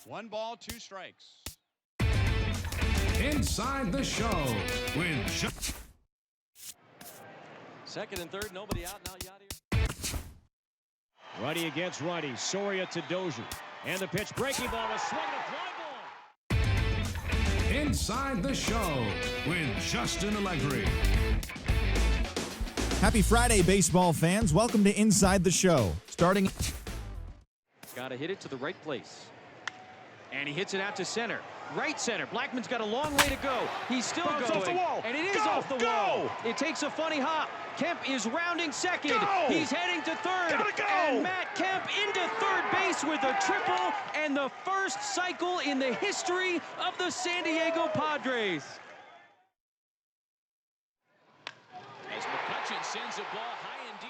1 ball, 2 strikes. Inside the Show with second and third, nobody out. Now Yadier. Righty against righty. Soria to Dozier. And the pitch, breaking ball, a swing and a fly ball. Inside the Show with Justin Allegri. Happy Friday, baseball fans. Welcome to Inside the Show. Starting. Got to hit it to the right place. And he hits it out to center. Right center. Blackman's got a long way to go. He's still going. Off the wall. And it is off the wall. It takes a funny hop. Kemp is rounding second. He's heading to third. And Matt Kemp into third base with a triple and the first cycle in the history of the San Diego Padres. As McCutchen sends a ball high and deep.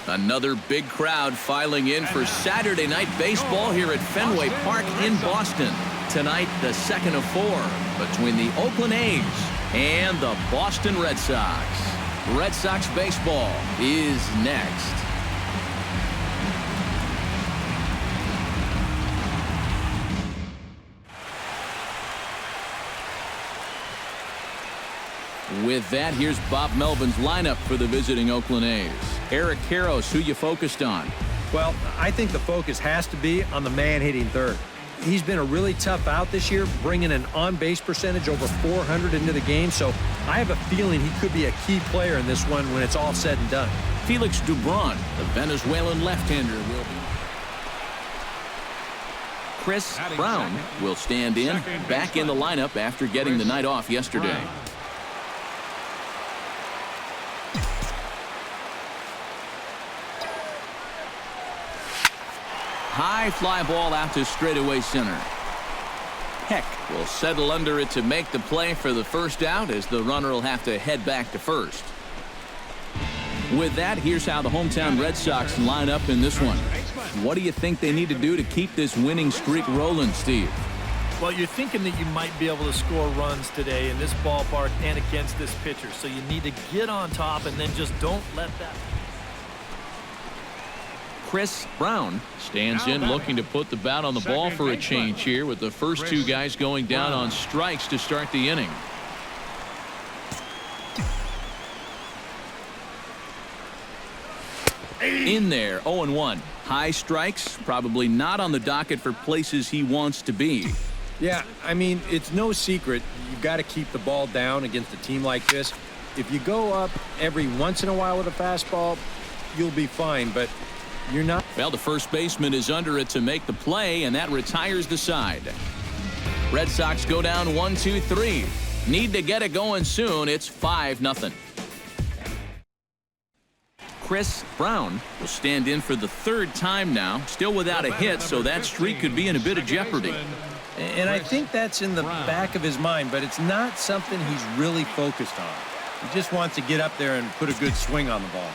Another big crowd filing in for Saturday night baseball here at Fenway Park in Boston. Tonight, the second of 4 between the Oakland A's and the Boston Red Sox. Red Sox baseball is next. With that, here's Bob Melvin's lineup for the visiting Oakland A's. Eric Karros, who you focused on? Well, I think the focus has to be on the man hitting third. He's been a really tough out this year, bringing an on-base percentage over 400 into the game, so I have a feeling he could be a key player in this one when it's all said and done. Felix Dubron, the Venezuelan left-hander, will be. Chris Brown will stand in, back in the lineup after getting the night off yesterday. High fly ball out to straightaway center. Heck will settle under it to make the play for the first out, as the runner will have to head back to first. With that, here's how the hometown Red Sox line up in this one. What do you think they need to do to keep this winning streak rolling, Steve? Well, you're thinking that you might be able to score runs today in this ballpark and against this pitcher, so you need to get on top and then just don't let that. Chris Brown stands in, looking to put the bat on the ball for a change here, with the first 2 guys going down on strikes to start the inning. In there, 0-1. High strikes, probably not on the docket for places he wants to be. Yeah, I mean, it's no secret you've got to keep the ball down against a team like this. If you go up every once in a while with a fastball, you'll be fine, but you're not. Well, the first baseman is under it to make the play, and that retires the side. Red Sox go down 1-2-3. Need to get it going soon. It's 5-0. Chris Brown will stand in for the 3rd time now, still without a hit, so that streak could be in a bit of jeopardy. And I think that's in the back of his mind, but it's not something he's really focused on. He just wants to get up there and put a good swing on the ball.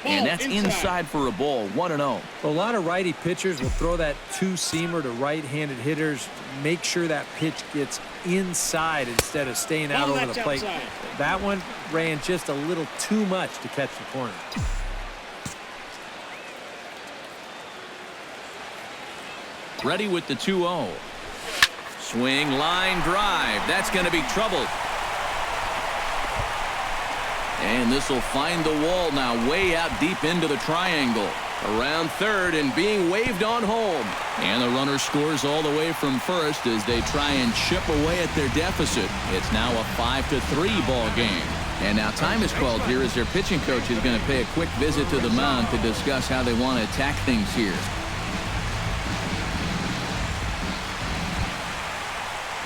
And that's inside for a ball, 1-0. A lot of righty pitchers will throw that 2-seamer to right-handed hitters. Make sure that pitch gets inside instead of staying out over the plate. That one ran just a little too much to catch the corner. Ready with the 2-0. Swing, line, drive. That's going to be trouble. And this will find the wall now, way out deep into the triangle. Around third and being waved on home. And the runner scores all the way from first as they try and chip away at their deficit. It's now a 5-3 ball game. And now time is called here as their pitching coach is going to pay a quick visit to the mound to discuss how they want to attack things here.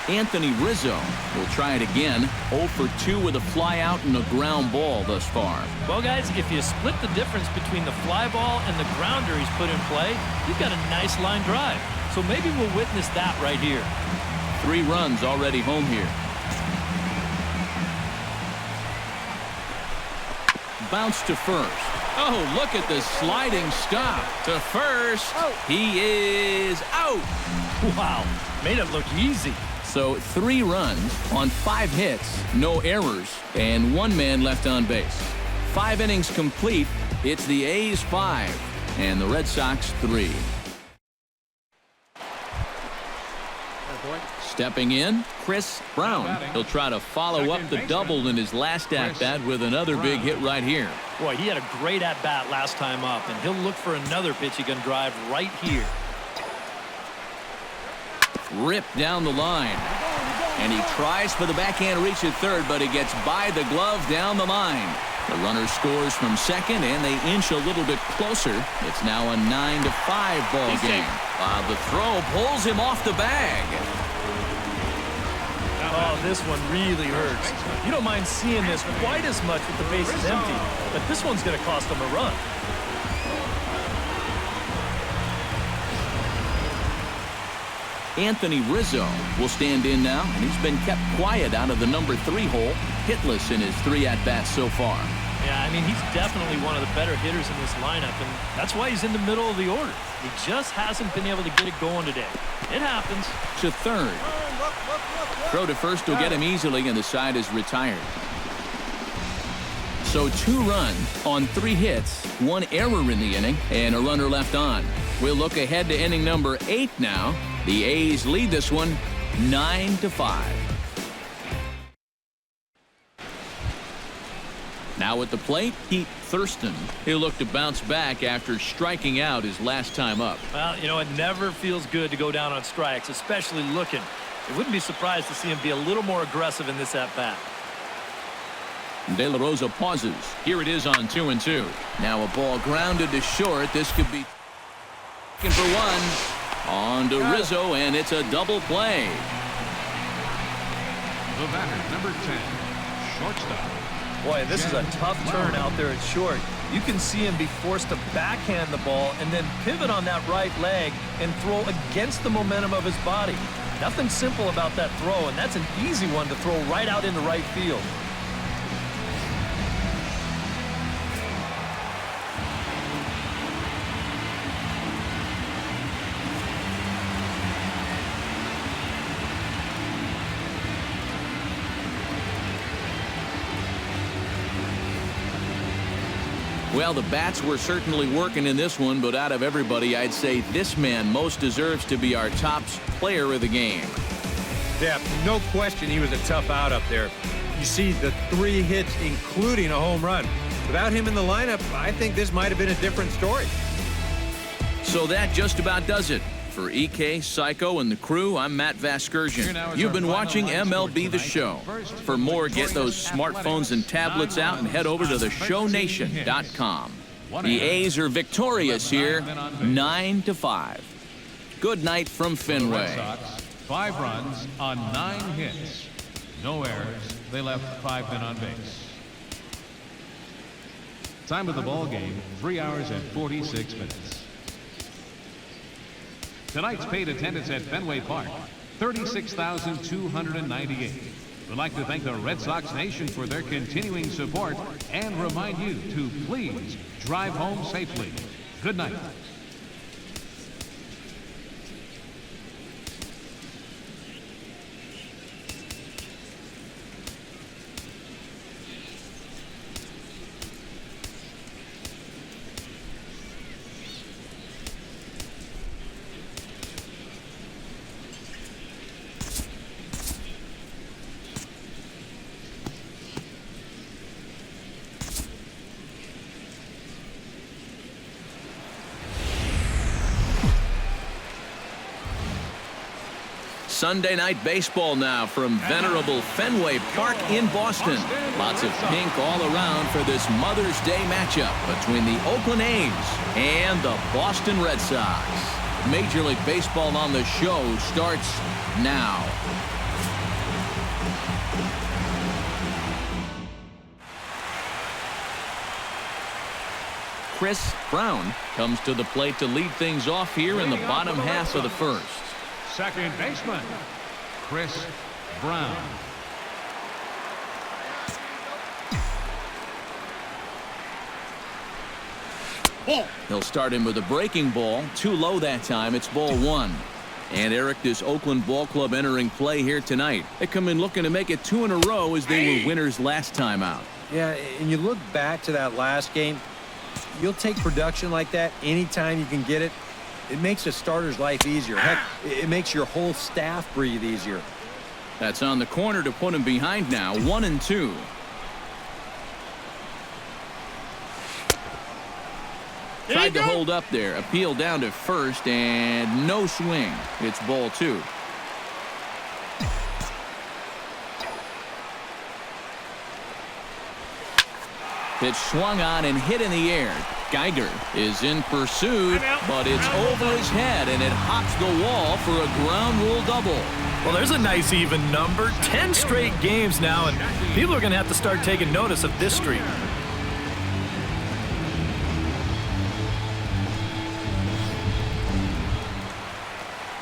Anthony Rizzo will try it again. 0 for 2 with a fly out and a ground ball thus far. Well, guys, if you split the difference between the fly ball and the grounder he's put in play, you've got a nice line drive. So maybe we'll witness that right here. 3 runs already home here. Bounce to first. Oh, look at the sliding stop to first. He is out. Wow, made it look easy. So 3 runs on 5 hits, no errors, and 1 man left on base. 5 innings complete. It's the A's 5 and the Red Sox 3. Stepping in, Chris Brown. He'll try to follow up the double in his last at-bat with another big hit right here. Boy, he had a great at-bat last time up, and he'll look for another pitch he can drive right here. Ripped down the line. And he tries for the backhand reach at third, but he gets by the glove down the line. The runner scores from second, and they inch a little bit closer. It's now a 9-5 ball game. The throw pulls him off the bag. Oh, this one really hurts. You don't mind seeing this quite as much with the bases empty, but this one's going to cost him a run. Anthony Rizzo will stand in now, and he's been kept quiet out of the number 3 hole, hitless in his 3 at-bats so far. Yeah, I mean, he's definitely one of the better hitters in this lineup, and that's why he's in the middle of the order. He just hasn't been able to get it going today. It happens. To third. Throw to first will get him easily, and the side is retired. So 2 runs on 3 hits, 1 error in the inning, and a runner left on. We'll look ahead to inning number 8 now. The A's lead this one 9-5. Now at the plate, Pete Thurston. He'll look to bounce back after striking out his last time up. Well, you know, it never feels good to go down on strikes, especially looking. I wouldn't be surprised to see him be a little more aggressive in this at-bat. De La Rosa pauses. Here it is on 2-2. Now a ball grounded to short. This could be for 1. On to Rizzo, and it's a double play. The batter, number 10, shortstop. Boy, this is a tough turn out there at short. You can see him be forced to backhand the ball and then pivot on that right leg and throw against the momentum of his body. Nothing simple about that throw, and that's an easy one to throw right out into right field. Well, the bats were certainly working in this one, but out of everybody, I'd say this man most deserves to be our top player of the game. Yeah, no question he was a tough out up there. You see the 3 hits, including a home run. Without him in the lineup, I think this might have been a different story. So that just about does it. For EK, Psycho, and the crew, I'm Matt Vasgersian. You've been watching MLB The Show. For more, get those smartphones and tablets out and head over to theshownation.com. The A's are victorious here, 9-5. Good night from Fenway. 5 runs on 9 hits. No errors. They left 5 men on base. Time of the ball game, 3 hours and 46 minutes. Tonight's paid attendance at Fenway Park, 36,298. We'd like to thank the Red Sox Nation for their continuing support and remind you to please drive home safely. Good night. Sunday night baseball now from venerable Fenway Park in Boston. Lots of pink all around for this Mother's Day matchup between the Oakland A's and the Boston Red Sox. Major League Baseball on the show starts now. Chris Brown comes to the plate to lead things off here in the bottom half of the first. Second baseman, Chris Brown. He'll start him with a breaking ball. Too low that time. It's ball 1. And Eric, this Oakland ball club entering play here tonight. They come in looking to make it 2 in a row as they were winners last time out. Yeah, and you look back to that last game, you'll take production like that anytime you can get it. It makes a starter's life easier. Heck, it makes your whole staff breathe easier. That's on the corner to put him behind now, 1-2. Tried to hold up there. Appeal down to first, and no swing. It's ball 2. Pitch swung on and hit in the air. Geiger is in pursuit, but it's over his head, and it hops the wall for a ground rule double. Well, there's a nice even number. 10 straight games now, and people are going to have to start taking notice of this streak.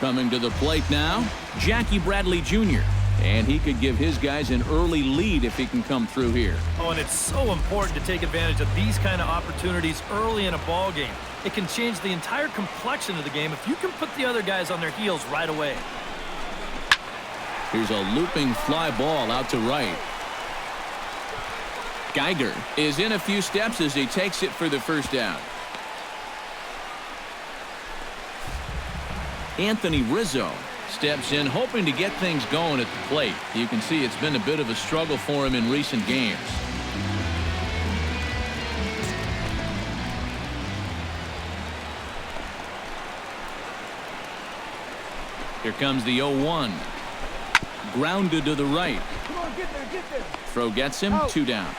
Coming to the plate now, Jackie Bradley Jr., and he could give his guys an early lead if he can come through here. Oh, and it's so important to take advantage of these kind of opportunities early in a ball game. It can change the entire complexion of the game if you can put the other guys on their heels right away. Here's a looping fly ball out to right. Geiger is in a few steps as he takes it for the first out. Anthony Rizzo steps in, hoping to get things going at the plate. You can see it's been a bit of a struggle for him in recent games. Here comes the 0-1. Grounded to the right. Come on, get there. Throw gets him, 2 down.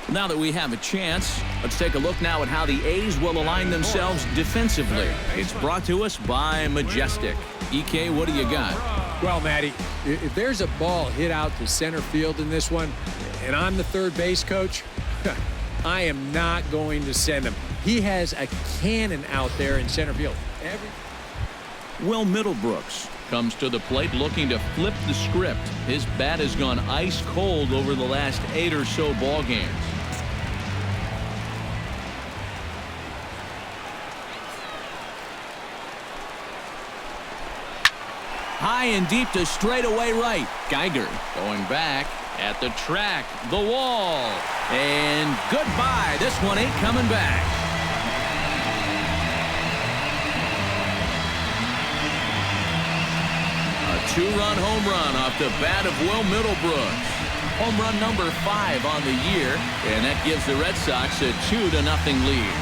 Now that we have a chance, let's take a look now at how the A's will align themselves defensively. It's brought to us by Majestic. EK, what do you got? Well, Matty, if there's a ball hit out to center field in this one, and I'm the third base coach, I am not going to send him. He has a cannon out there in center field. Will Middlebrooks comes to the plate looking to flip the script. His bat has gone ice cold over the last 8 or so ball games. High and deep to straightaway right. Geiger going back at the track, the wall, and goodbye. This one ain't coming back. A 2-run home run off the bat of Will Middlebrooks. Home run number 5 on the year, and that gives the Red Sox a 2-0 lead.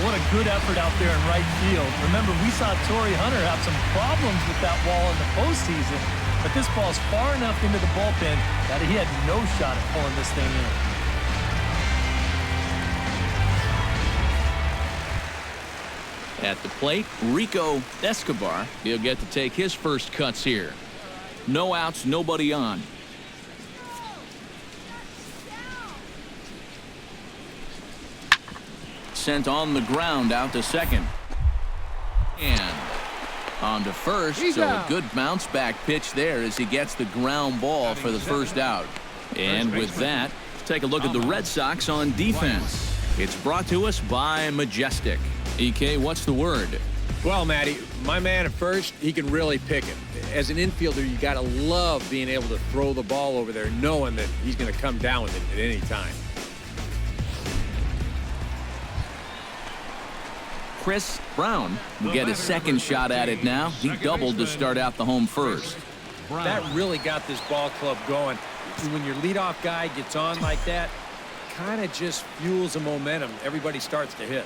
What a good effort out there in right field. Remember, we saw Torrey Hunter have some problems with that wall in the postseason, but this ball's far enough into the bullpen that he had no shot at pulling this thing in. At the plate, Rico Escobar. He'll get to take his first cuts here. No outs, nobody on. Sent on the ground out to second. And on to first, so a good bounce back pitch there as he gets the ground ball for the first out. And with that, let's take a look at the Red Sox on defense. It's brought to us by Majestic. EK, what's the word? Well, Matty, my man at first, he can really pick it. As an infielder, you got to love being able to throw the ball over there, knowing that he's going to come down with it at any time. Chris Brown will get a second shot at it now. He doubled to start out the home first. That really got this ball club going. When your leadoff guy gets on like that, kind of just fuels the momentum. Everybody starts to hit.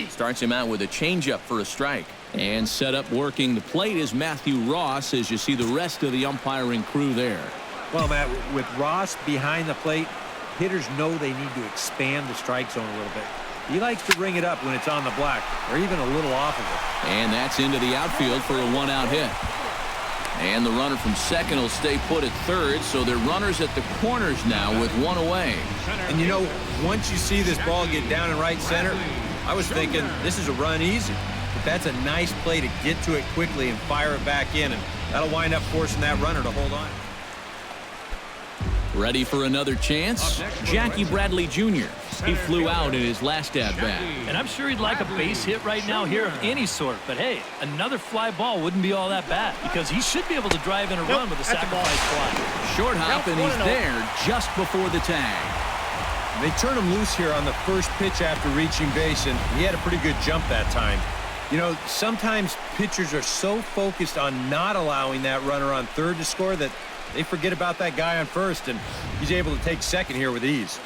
Starts him out with a changeup for a strike. And set up working the plate is Matthew Ross as you see the rest of the umpiring crew there. Well, Matt, with Ross behind the plate, hitters know they need to expand the strike zone a little bit. He likes to ring it up when it's on the black or even a little off of it. And that's into the outfield for a 1-out hit. And the runner from second will stay put at third, so they're runners at the corners now with 1 away. And you know, once you see this ball get down in right center, I was thinking this is a run easy. But that's a nice play to get to it quickly and fire it back in, and that'll wind up forcing that runner to hold on. Ready for another chance? Jackie Bradley Jr. He flew out in his last at-bat. And I'm sure he'd like a base hit right now here of any sort. But, hey, another fly ball wouldn't be all that bad because he should be able to drive in a run with a sacrifice fly. Short hop, and he's there just before the tag. They turned him loose here on the first pitch after reaching base, and he had a pretty good jump that time. You know, sometimes pitchers are so focused on not allowing that runner on third to score that they forget about that guy on first, and he's able to take second here with ease.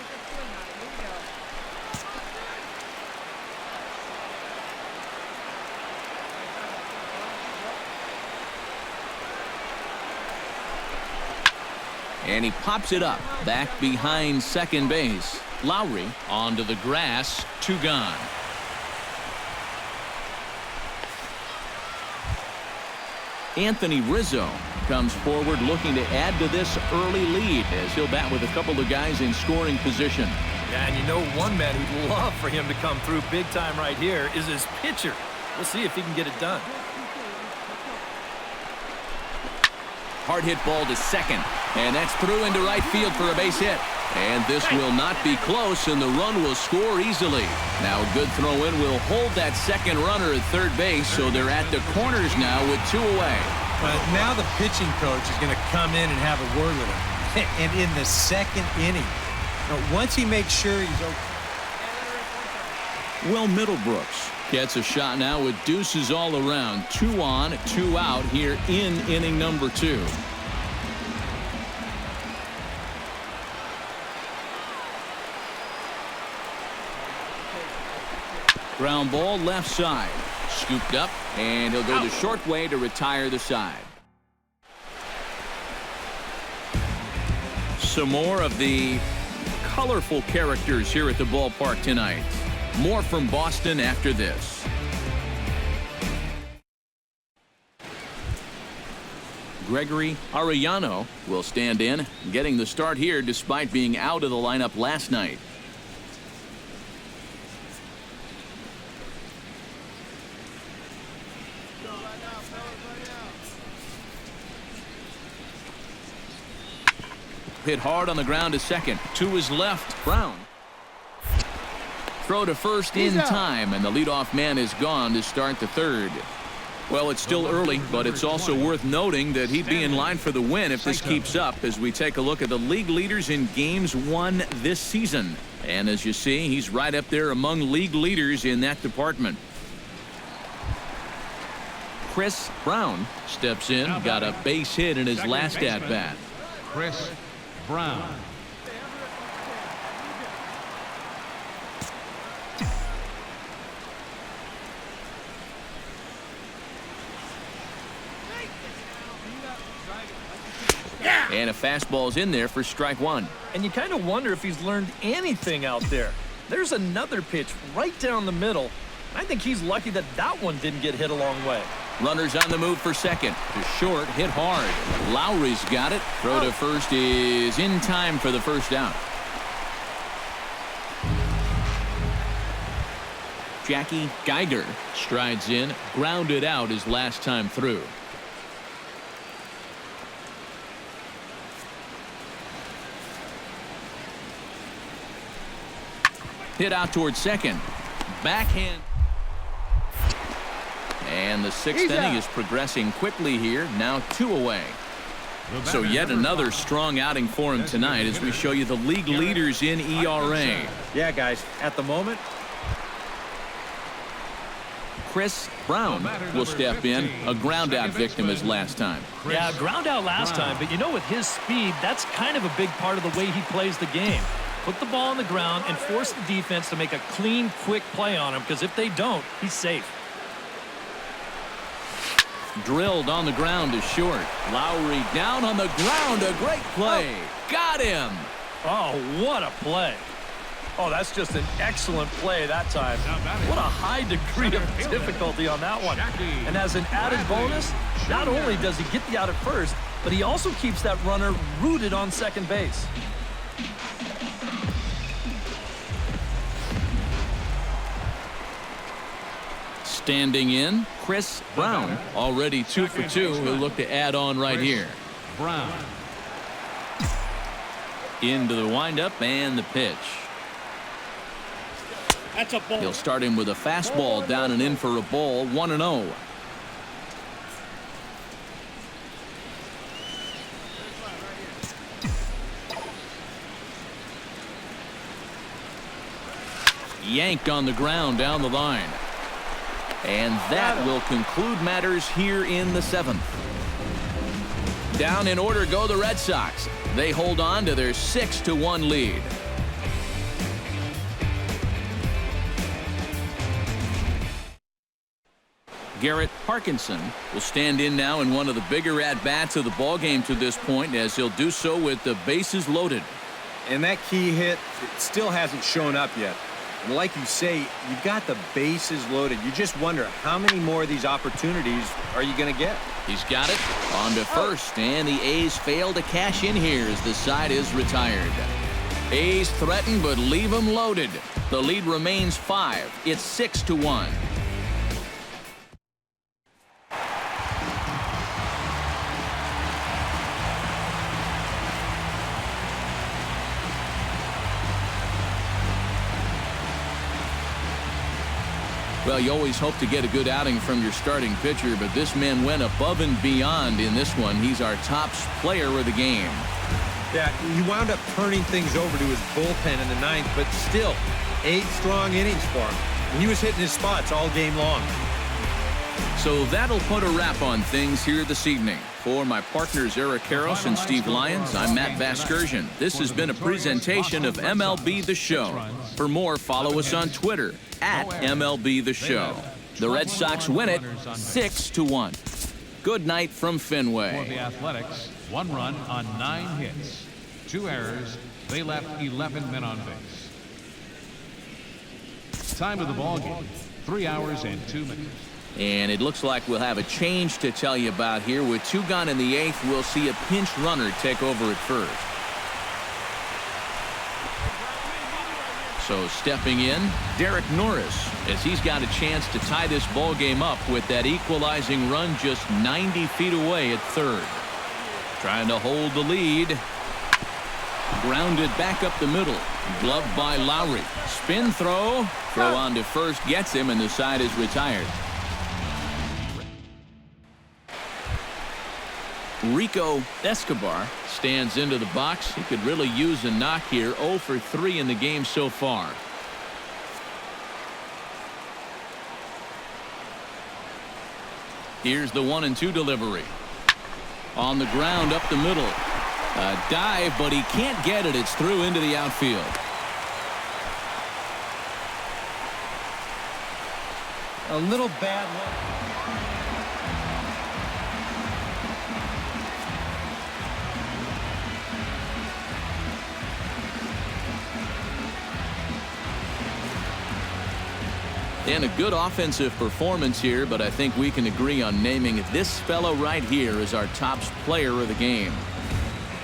And he pops it up back behind second base. Lowry onto the grass, 2 gone. Anthony Rizzo comes forward looking to add to this early lead as he'll bat with a couple of guys in scoring position. Yeah, and you know one man who'd love for him to come through big time right here is his pitcher. We'll see if he can get it done. Hard hit ball to second, and that's through into right field for a base hit. And this will not be close, and the run will score easily. Now a good throw in will hold that second runner at third base, so they're at the corners now with 2 away. Now the pitching coach is going to come in and have a word with him. And in the second inning, once he makes sure he's okay. Will Middlebrooks gets a shot now with deuces all around. 2 on, 2 out here in inning number 2. Ground ball left side. Scooped up, and he'll go the short way to retire the side. Some more of the colorful characters here at the ballpark tonight. More from Boston after this. Gregory Arellano will stand in, getting the start here despite being out of the lineup last night. Hit hard on the ground to second. To his left, Brown. Throw to first in time, and the leadoff man is gone to start the third. Well, it's still early, but it's also worth noting that he'd be in line for the win if this keeps up as we take a look at the league leaders in games won this season. And as you see, he's right up there among league leaders in that department. Chris Brown steps in, got a base hit in his last at-bat. Chris Brown. And a fastball's in there for strike 1. And you kind of wonder if he's learned anything out there. There's another pitch right down the middle. I think he's lucky that that one didn't get hit a long way. Runners on the move for second. To short, hit hard. Lowry's got it. Throw to first is in time for the first out. Jackie Geiger strides in, grounded out his last time through. Hit out towards second. Backhand. And the 6th inning is progressing quickly here. Now 2 away. So yet another strong outing for him tonight as we show you the league leaders in ERA. Yeah, guys, at the moment. Chris Brown will step in, a ground out victim as last time. Yeah, ground out last time, but you know, with his speed, that's kind of a big part of the way he plays the game. Put the ball on the ground and force the defense to make a clean, quick play on him, because if they don't, he's safe. Drilled on the ground to short. Lowry down on the ground. A great play. Got him. Oh, what a play. Oh, that's just an excellent play that time. What a high degree of difficulty on that one. And as an added bonus, not only does he get the out at first, but he also keeps that runner rooted on second base. Standing in, Chris Brown, already 2 for 2. He'll look to add on right here. Brown. Into the windup and the pitch. That's a ball. He'll start him with a fastball down and in for a ball, 1-0. Yanked on the ground down the line. And that will conclude matters here in the 7th. Down in order go the Red Sox. They hold on to their 6-1 lead. Garrett Parkinson will stand in now in one of the bigger at-bats of the ballgame to this point, as he'll do so with the bases loaded. And that key hit, it still hasn't shown up yet. And like you say, you've got the bases loaded. You just wonder how many more of these opportunities are you going to get? He's got it on to first, and the A's fail to cash in here as the side is retired. A's threaten, but leave them loaded. The lead remains 5. It's 6-1. Well, you always hope to get a good outing from your starting pitcher, but this man went above and beyond in this one. He's our top player of the game. Yeah, he wound up turning things over to his bullpen in the 9th, but still, 8 strong innings for him. And he was hitting his spots all game long. So that'll put a wrap on things here this evening. For my partners Eric Karros and Steve Lyons, I'm Matt Vasgersian. This has been a presentation of MLB The Show. For more, follow us on Twitter @MLB The Show. The Red Sox win it 6-1. Good night from For Fenway. the Athletics, 1 run on 9 hits. 2 errors. They left 11 men on base. Time of the ball game, 3 hours and 2 minutes. And it looks like we'll have a change to tell you about here. With 2 gone in the 8th, we'll see a pinch runner take over at first. So stepping in, Derek Norris, as he's got a chance to tie this ball game up with that equalizing run just 90 feet away at third. Trying to hold the lead. Grounded back up the middle. Gloved by Lowry. Spin throw. Throw on to first gets him, and the side is retired. Rico Escobar stands into the box. He could really use a knock here. 0 for 3 in the game so far. Here's the 1-2 delivery. On the ground up the middle. A dive, but he can't get it. It's through into the outfield. A little bad luck. And a good offensive performance here, but I think we can agree on naming this fellow right here as our top player of the game.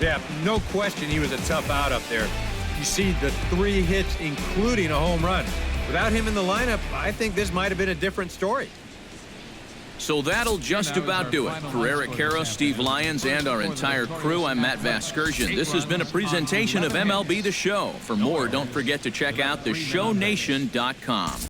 Yeah, no question he was a tough out up there. You see the 3 hits, including a home run. Without him in the lineup, I think this might have been a different story. So that'll just about do it. For Eric Karros, Steve Lyons, and our entire crew, I'm Matt Vasgersian. This has been a presentation of MLB The Show. For more, don't forget to check out theshownation.com.